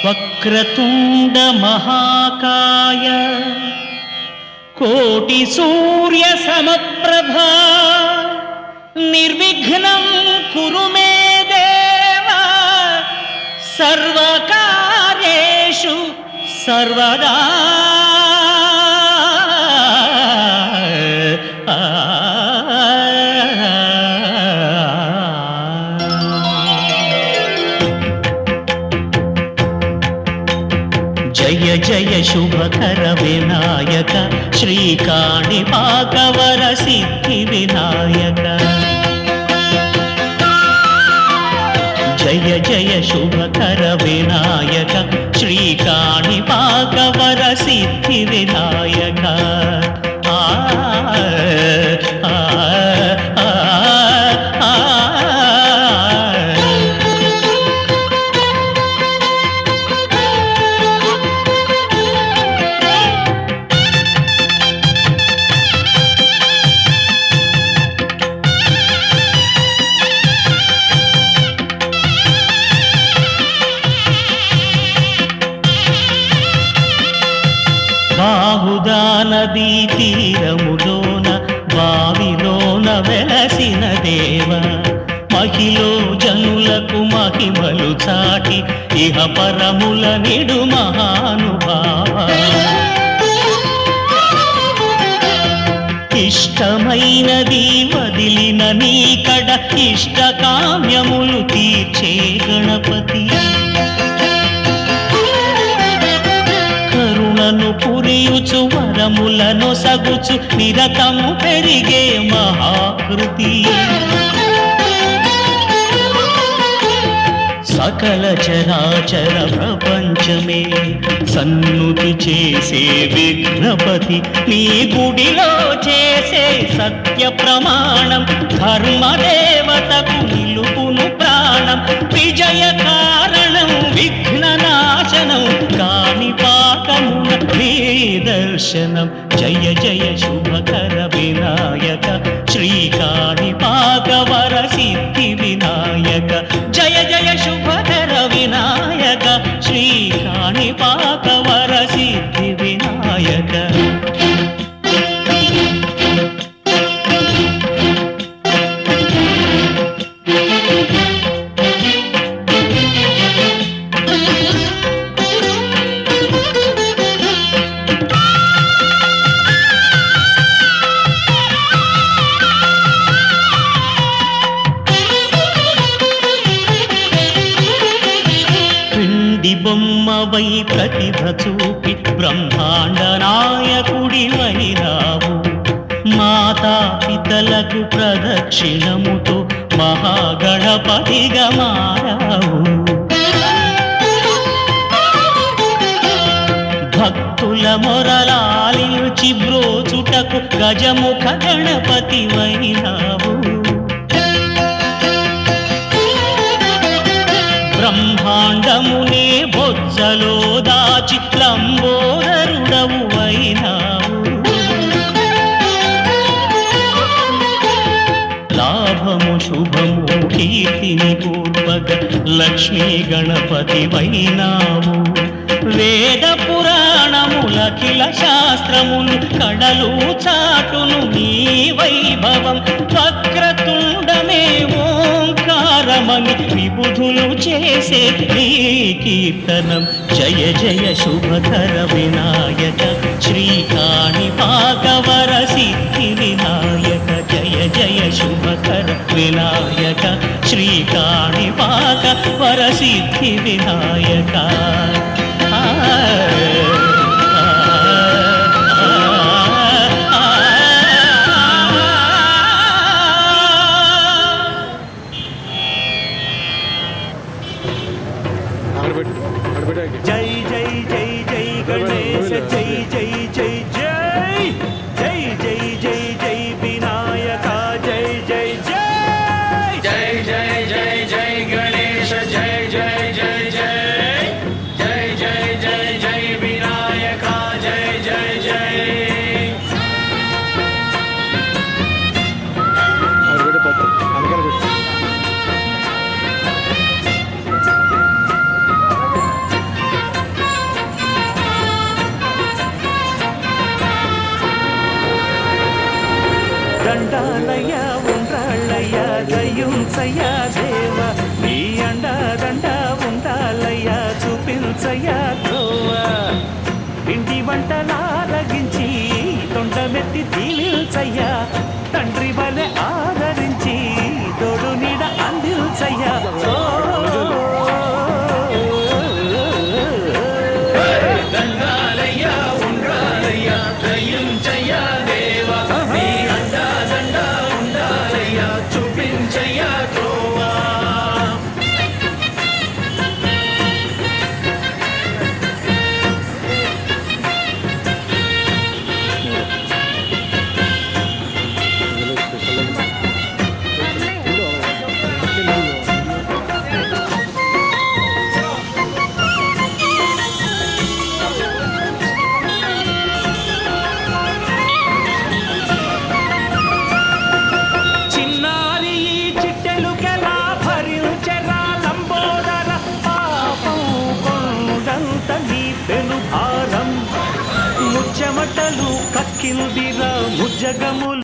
వక్రతుండ మహాకాయ కోటి సూర్య సమప్రభా నిర్విఘ్నం కురు మే దేవ సర్వకార్యేషు సర్వదా. జయ జయ శుభకర వినాయక శ్రీకాణిపాకవర సిద్ధి వినాయక. జయ జయ శుభకర వినాయక శ్రీకాణిపాకవర సిద్ధి వినాయక. బాహుదా నదీ తీరములోన బావిలోన వెలసిన దేవ మహిలో జనులకు మహిమలు చాటి ఇహ పరముల నిడు మహానుభావ. ఇష్టమైనది వదిలిన నీకడ ఇష్ట కామ్యములు తీర్చే గణపతి. కరుణను పురియుచు వరములను సగుచు నిరతము పెరిగే మహాకృతి. సకల చరాచర ప్రపంచమే సన్నుతి చేసే విఘ్నపతి. నీ గుడిలో చేసే సత్య ప్రమాణం ధర్మదేవతకు నిలుపును ప్రాణం. విజయ కారణం విఘ్న నాశనం కాణిపాకమున నీ దర్శనం. జయ జయ శుభకర వినాయక శ్రీకాణిపాకవర సిద్ధి వినాయక. జయ జయ శుభకర వినాయక శ్రీకాణిపాకవర సిద్ధి వినాయక. బొమ్మవై ప్రతిభ చూపి బ్రహ్మాండ నాయకుడివైనావు. మాతా పితలకు ప్రదక్షిణముతో మహాగణపతిగా మారావు. భక్తుల మొరలాలించి బ్రోచుటకు గజముఖ గణపతివైనావు. బ్రహ్మాండమునే బొజ్జలో దాచి లంబోదరుడవు అయినావు. లాభము శుభము కీర్తిని పూర్వక లక్ష్మీ గణపతి వైనావు. వేద పురాణములఖిల శాస్త్రములు కడలు చాటును నీ వైభవం. వక్రతుండమే ఓంకారమని విబుధులు చేసే నీ కీర్తనం. జయ జయ శుభకర వినాయక శ్రీకాణిపాకవర సిద్ధి వినాయక. జయ జయ శుభకర వినాయక శ్రీకాణిపాకవర సిద్ధి వినాయక. జై జై జై జై గణేశ జై జై జై జై జై జై జై జై వినాయక జై జై జై జై జై జై జై గణేశ జై జై జై జై జై జై జై జై దండాలయ్య ఉండ్రాళ్ళయ్య దయ్యుంచయ్య దేవ నీ అండ దండ ఉండాలయ్య చూపించయ్య త్రోవ ఇంటి వంటలారగించి తొండమెత్తి తీలిల్చయ్య తండ్రి వలె ఆదరించి తోడు నీడ అందిల్చయ్య దండాలయ్య ఉండ్రాలయ్య దయ్యుంచయ్య దేవ నీ అండ దండ ఉండాలయ్య చూపించయ్య త్రోవా చిన్నారి ఈ చిట్టెలుకెలా భరించెరా లంబోదర పాపం కొండంత నీ పెను భారం ముచ్చమటలు కక్కిందిరా ముజ్జగములు